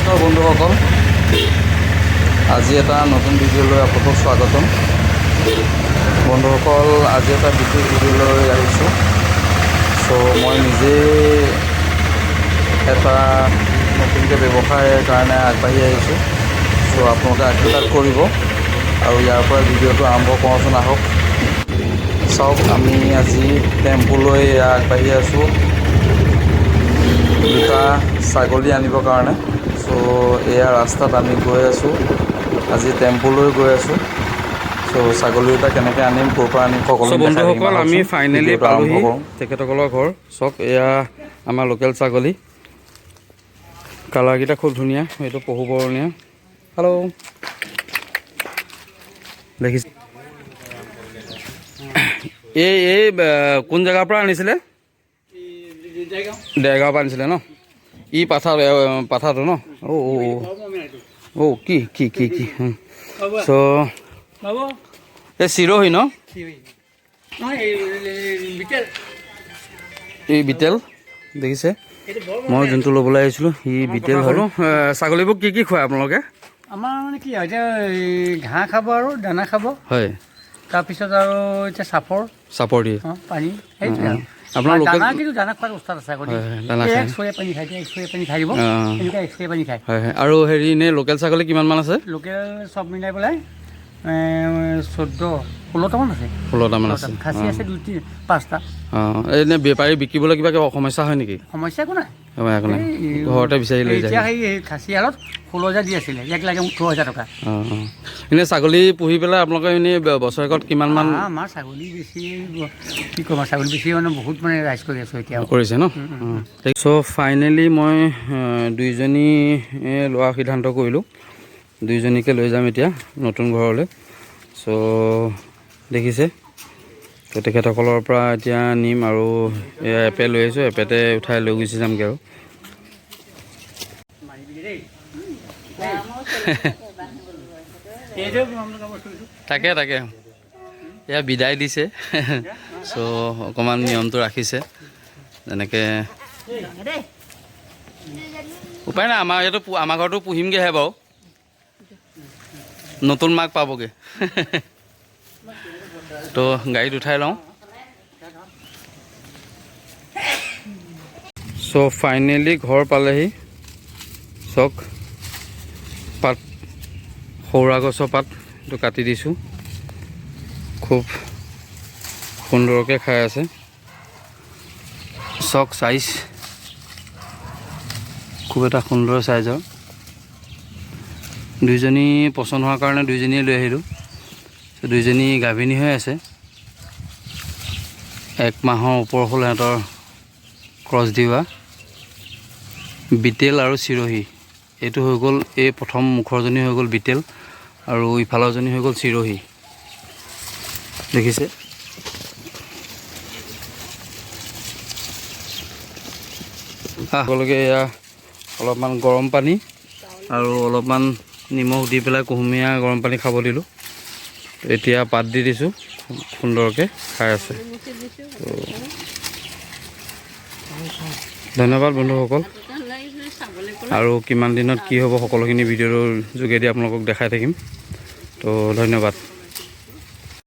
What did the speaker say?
নমস্কাৰ বন্ধুসকল, আজি এটা নতুন ভিডিঅ'লৈ আপোনালোকক স্বাগতম। বন্ধুসকল, আজি এটা বিশেষ ভিডিঅ'লৈ আহিছোঁ। মই নিজে এটা নতুনকৈ ব্যৱসায়ৰ কাৰণে আগবাঢ়ি আহিছোঁ। আপোনালোকে আশীৰ্বাদ কৰিব আৰু ইয়াৰ পৰা ভিডিঅ'টো আৰম্ভ কৰোঁচোন আহক। চাওক, আমি আজি টেম্পুলৈ আগবাঢ়ি আছোঁ দুটা ছাগলী আনিবৰ কাৰণে। এয়া ৰাস্তাত আমি গৈ আছোঁ, আজি টেম্পুলৈ গৈ আছোঁ। ছাগলী দুটা কেনেকৈ আনিম, ক'ৰ পৰা আনিম, সকলো বন্ধুসকল, আমি ফাইনেলি পালোহি তেখেতসকলৰ ঘৰ। চাওক, এয়া আমাৰ লোকেল ছাগলী, কালাৰকেইটা খুব ধুনীয়া। এইটো পহু বৰণীয়া। হেল্ল', দেখিছে? এই কোন জেগাৰ পৰা আনিছিলে? দেৰগাঁৱৰ পৰা আনিছিলে ন? ই পাঠাটো ন? কি এই চিৰহি ন? এই বিটেল, দেখিছে? মই যোনটো ল'বলৈ আহিছিলোঁ সি বিটেল হ'লো। ছাগলীবোৰ কি খুৱায় আপোনালোকে? আমাৰ মানে কি এতিয়া ঘাঁহ খাব আৰু দানা খাব। হয়, তাৰপিছত আৰু এতিয়া চাপৰ দিয়ে, পানী, সেইটোৱে আৰু আপোনাৰ লোকেল দানা। কিন্তু দানা খোৱাত উস্তাদ আছে। দানা খায়, এক্সৰে পানী খাই দিয়ে, এক্সৰে পানী খাই দিব, এনেকুৱা এক্সৰে পানী খায়। হয়। আৰু হেৰি এনেই লোকেল ছাগলী কিমানমান আছে? লোকেল চব মিলাই পেলাই 14-16টামান আছে। 16টামান আছে। খাচী আছে 2-5টা। এনেই বেপাৰী বিকিবলৈ কিবা সমস্যা হয় নেকি? সমস্যা একো নাই, একো নাই, ঘৰতে বিচাৰি লৈ যায়। এতিয়া সেই খাচী হালত 16,000 দি আছিলে, 1,18,000 টকা। এনেই ছাগলী পুহি পেলাই আপোনালোকে এনেই বছৰেকত কিমানমান? আমাৰ ছাগলী বেছি, কি ক'ম, ছাগলী বেছি মানে বহুত মানে ৰাইজ কৰি আছোঁ এতিয়া। কৰিছে ন? ফাইনেলি মই দুইজনী লোৱাৰ সিদ্ধান্ত কৰিলোঁ। দুইজনীকে লৈ যাম এতিয়া নতুন ঘৰলৈ। দেখিছে, তেখেতসকলৰ পৰা এতিয়া নিম আৰু এপে লৈ আহিছোঁ, এপেতে উঠাই লৈ গুচি যামগৈ আৰু। তাকে এয়া বিদায় দিছে। অকণমান নিয়মটো ৰাখিছে, যেনেকৈ উপায় নাই। আমাৰ ঘৰতো পুহিমগৈহে বাৰু, নতুন মাক পাবগৈ। গাড়ীত উঠাই লওঁ। ফাইনেলি ঘৰ পালেহি। চাওক, পাত, সৌৰা গছৰ পাত এইটো কাটি দিছোঁ, খুব সুন্দৰকৈ খাই আছে। চাওক, চাইজ খুব এটা সুন্দৰ চাইজৰ। দুইজনী পচন্দ হোৱাৰ কাৰণে দুইজনীয়ে লৈ আহিলোঁ। দুইজনী গাভিনী হৈ আছে, 1 মাহৰ ওপৰ হ'ল সিহঁতৰ ক্ৰছ দিওৱা। বিটেল আৰু চিৰহি, এইটো হৈ গ'ল, এই প্ৰথম মুখৰজনী হৈ গ'ল বিটেল আৰু ইফালৰজনী হৈ গ'ল চিৰহি। দেখিছে? সকলোকে এয়া অলপমান গৰম পানী আৰু অলপমান নিমখ দি পেলাই কুহুমীয়া গৰম পানী খাব দিলোঁ। এতিয়া পাত দি দিছোঁ, সুন্দৰকৈ খাই আছে। ধন্যবাদ বন্ধুসকল। আৰু কিমান দিনত কি হ'ব সকলোখিনি ভিডিঅ'ৰ যোগেদি আপোনালোকক দেখাই থাকিম। ধন্যবাদ।